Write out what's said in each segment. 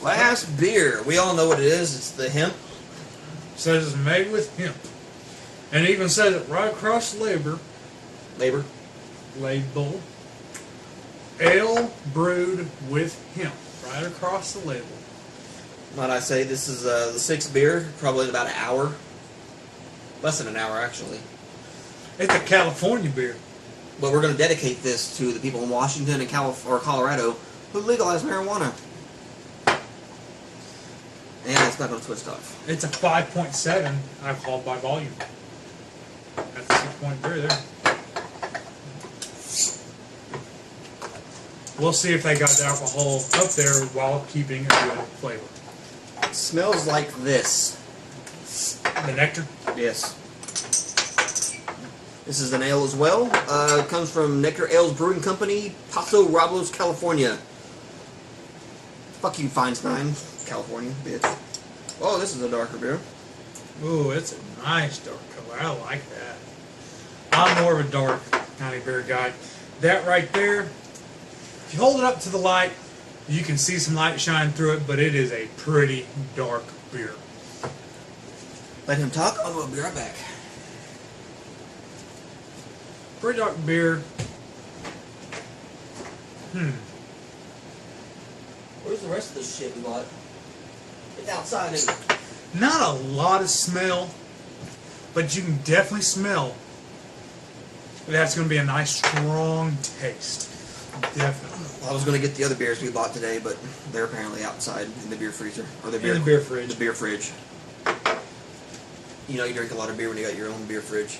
Last beer. We all know what it is. It's the Hemp. Says it's made with hemp. And it even says it right across the label. Label. Ale brewed with hemp. Right across the label. Might I say, this is the 6th beer. Probably in about an hour. Less than an hour, actually. It's a California beer. But we're going to dedicate this to the people in Washington and Colorado who legalized marijuana. And it's not going to twist off. It's a 5.7 alcohol by volume. That's a 6-point beer there. We'll see if they got the alcohol up there while keeping a good flavor. It smells like this. The nectar? Yes. This is an ale as well. It comes from Nectar Ales Brewing Company, Paso Robles, California. Fuck you, Feinstein, California, bitch. Oh, this is a darker beer. Ooh, it's a nice dark color. I like that. I'm more of a dark kind of beer guy. That right there, if you hold it up to the light, you can see some light shine through it, but it is a pretty dark beer. Let him talk. I'll be right back. Pretty dark beer. Where's the rest of this shit we bought? It's outside, isn't it? Not a lot of smell, but you can definitely smell that's going to be a nice, strong taste. Definitely. Well, I was going to get the other beers we bought today, but they're apparently outside in the beer freezer. Or the beer, in the beer fridge. The beer fridge. You know you drink a lot of beer when you got your own beer fridge.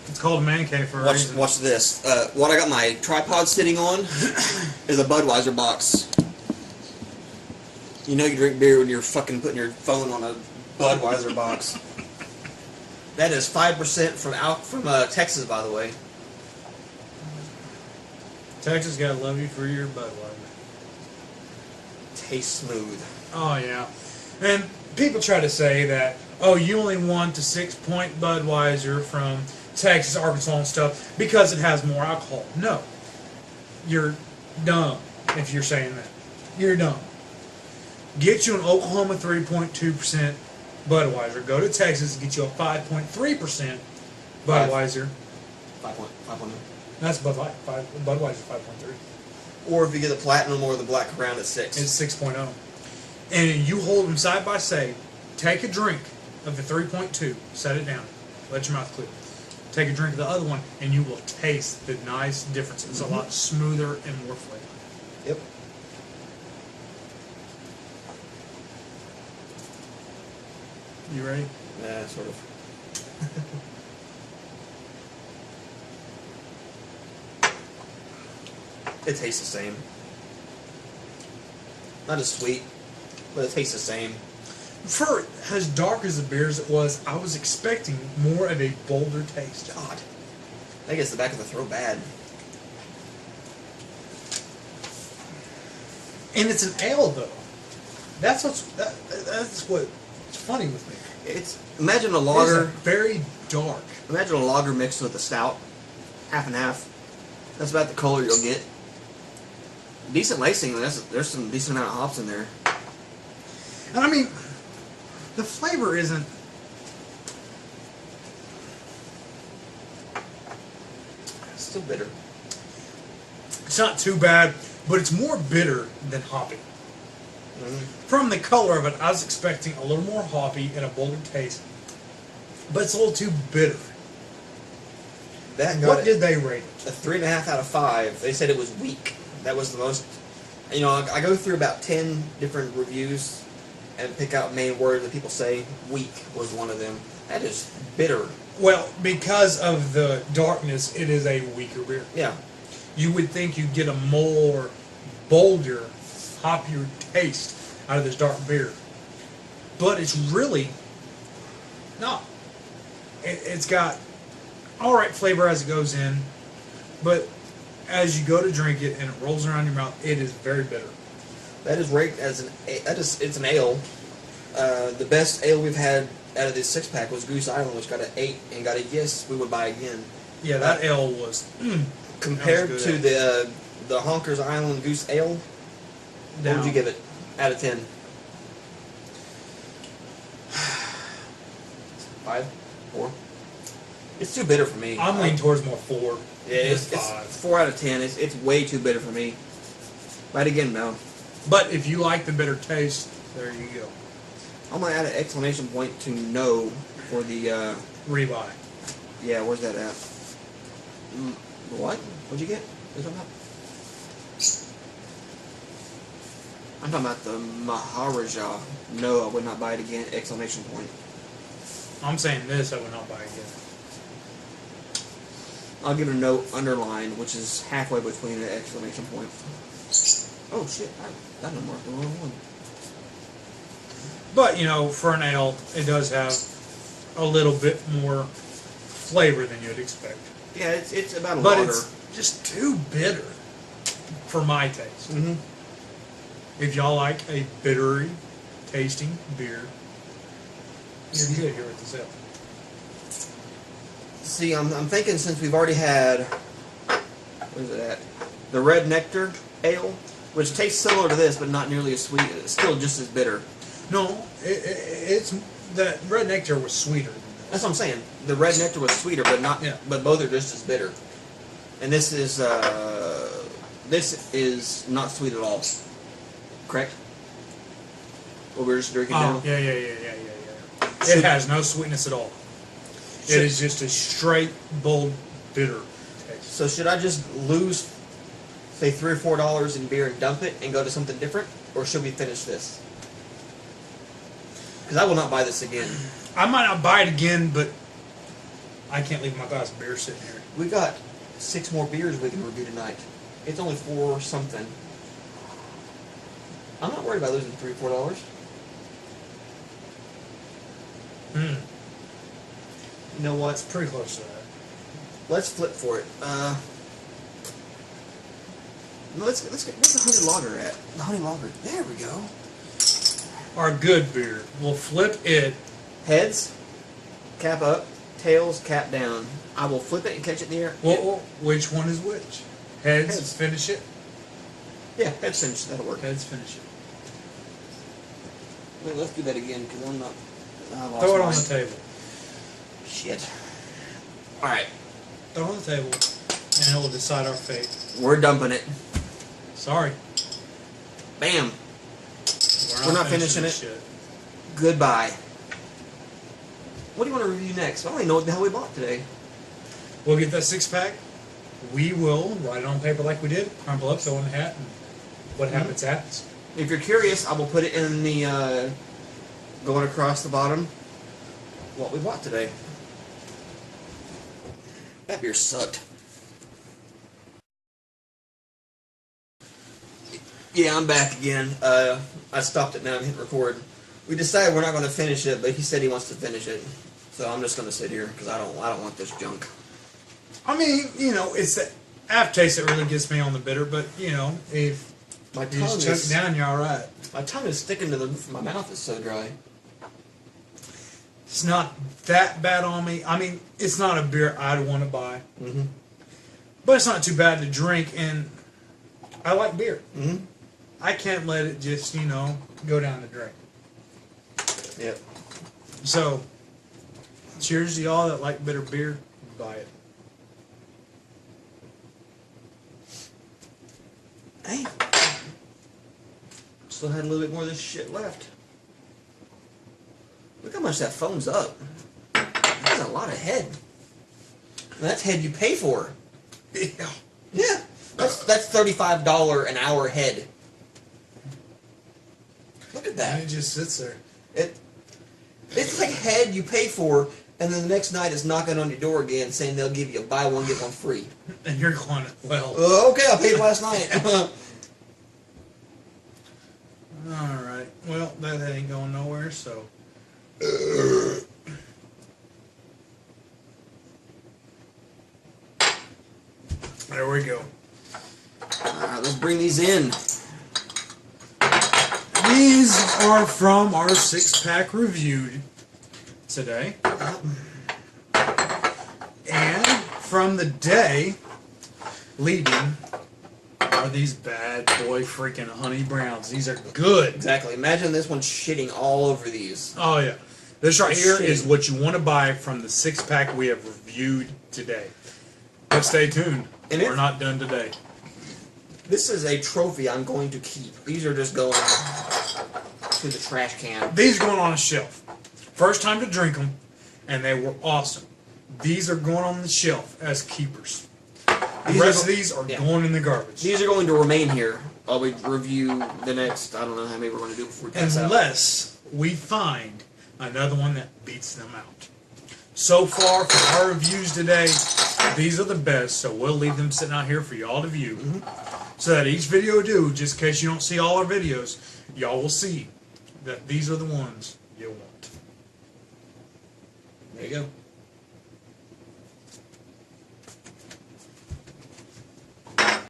It's called a man cave for a reason. Watch this. What I got my tripod sitting on is a Budweiser box. You know you drink beer when you're fucking putting your phone on a Budweiser box. That is 5% from Texas, by the way. Texas gotta love you for your Budweiser. Tastes smooth. Oh yeah, and people try to say that, oh, you only want a 6-point Budweiser from Texas, Arkansas, and stuff because it has more alcohol. No, you're dumb if you're saying that. You're dumb. Get you an Oklahoma 3.2% Budweiser. Go to Texas and get you a 5.3% Budweiser. 5.0. That's Budweiser 5.3. Or if you get the platinum or the black crown, it's 6. It's 6.0. And you hold them side by side. Take a drink of the 3.2, set it down, let your mouth clear. Take a drink of the other one, and you will taste the nice difference. It's a lot smoother and more flavor. Yep. You ready? Yeah, sort of. It tastes the same. Not as sweet, but it tastes the same. For as dark as the beer as it was, I was expecting more of a bolder taste. God. That gets the back of the throat bad. And it's an ale, though. That's what's funny with me. Imagine a lager. It's very dark. Imagine a lager mixed with a stout, half and half. That's about the color you'll get. Decent lacing. There's some decent amount of hops in there. And I mean, the flavor isn't. It's still bitter. It's not too bad, but it's more bitter than hoppy. From the color of it, I was expecting a little more hoppy and a bolder taste, but it's a little too bitter. What did they rate it? A 3.5 out of 5. They said it was weak. That was the most. You know, I go through about 10 different reviews and pick out main words that people say. Weak was one of them. That is bitter. Well, because of the darkness, it is a weaker beer. Yeah. You would think you'd get a more bolder, hoppier taste out of this dark beer, but it's really not. It's got all right flavor as it goes in, but as you go to drink it and it rolls around your mouth, it is very bitter. That is ranked as it's an ale. The best ale we've had out of this 6-pack was Goose Island, which got an 8 and got a yes. We would buy again. Yeah, that ale was compared to the Honkers Island Goose Ale. What would you give it? out of 10. 5, 4. It's too bitter for me. I'm leaning towards more 4. Yeah, it's 4 out of 10. It's way too bitter for me. But again, no. But if you like the bitter taste, there you go. I'm gonna add an exclamation point to no for the rebuy. Yeah, where's that at? What? What'd you get? What are you talking about? I'm talking about the Maharaja. No, I would not buy it again. Exclamation point. I'm saying this, I would not buy again. I'll give it a no underline, which is halfway between an exclamation point. Oh shit! I done marked the wrong one. But, you know, for an ale, it does have a little bit more flavor than you'd expect. Yeah, it's about a but lager. It's just too bitter for my taste. Mm-hmm. If y'all like a bittery tasting beer, you're good here with this ale. See, I'm thinking since we've already had, where's it at? The Red Nectar Ale, which tastes similar to this, but not nearly as sweet. It's still just as bitter. No, it's the Red Nectar was sweeter than this. That's what I'm saying. The Red Nectar was sweeter, but not. Yeah. But both are just as bitter. And this is not sweet at all. Correct? What we're just drinking now. Yeah. It has no sweetness at all. It is just a straight, bold, bitter taste. So should I just lose, say, $3 or $4 in beer and dump it and go to something different, or should we finish this? Because I will not buy this again. I might not buy it again, but I can't leave my glass of beer sitting here. We got 6 more beers we can review tonight. It's only 4 something. I'm not worried about losing $3 or $4. You know what? It's pretty close to that. Let's flip for it. Let's get where's the honey lager at? The honey lager. There we go. Our good beer. We'll flip it. Heads, cap up. Tails, cap down. I will flip it and catch it in the air. Well, which one is which? Heads. Finish it. Yeah, heads finish. That'll work. Heads finish it. Wait, let's do that again because I'm not. Throw it on the table. Shit. All right. Throw it on the table, and it will decide our fate. We're dumping it. Sorry. Bam. We're not finishing it. Shit. Goodbye. What do you want to review next? I don't even know what the hell we bought today. We'll get that 6-pack. We will write it on paper like we did. Crumple up, throw in the hat, and what happens happens. If you're curious, I will put it in the going across the bottom. What we bought today. That beer sucked. Yeah, I'm back again. I stopped it now and hit record. We decided we're not going to finish it, but he said he wants to finish it, so I'm just going to sit here because I don't want this junk. I mean, you know, it's the aftertaste that really gets me on the bitter, but you know, if My you tongue just choke is it down, you're all right. my tongue is sticking to the roof of my mouth. It's so dry. It's not that bad on me. I mean, it's not a beer I'd want to buy, but it's not too bad to drink, and I like beer. I can't let it just, you know, go down the drain. Yep. So, cheers to y'all that like bitter beer. Buy it. Hey. Still had a little bit more of this shit left. Look how much that phone's up. That's a lot of head. And that's head you pay for. Yeah. Yeah. That's $35 an hour head. Look at And that. it just sits there. It's like head you pay for, and then the next night it's knocking on your door again saying they'll give you buy one, get one free. And you're going, well. Okay, I paid last night. Alright. Well, that ain't going nowhere, so. There we go. Alright, let's bring these in. These are from our 6-pack reviewed today. And from the day leading are these bad boy freaking honey browns. These are good. Exactly. Imagine this one shitting all over these. Oh, yeah. This right here Shitting. is what you want to buy from the 6-pack we have reviewed today. But stay tuned. And We're not done today. This is a trophy I'm going to keep. These are just going to the trash can. These are going on a shelf. First time to drink them, and they were awesome. These are going on the shelf as keepers. The rest of these are going in the garbage. These are going to remain here while we review the next, I don't know how many we're going to do before we pass out. Unless we find another one that beats them out. So far, for our reviews today, these are the best, so we'll leave them sitting out here for y'all to view. So that each video we do, just in case you don't see all our videos, y'all will see that these are the ones you want. There you go.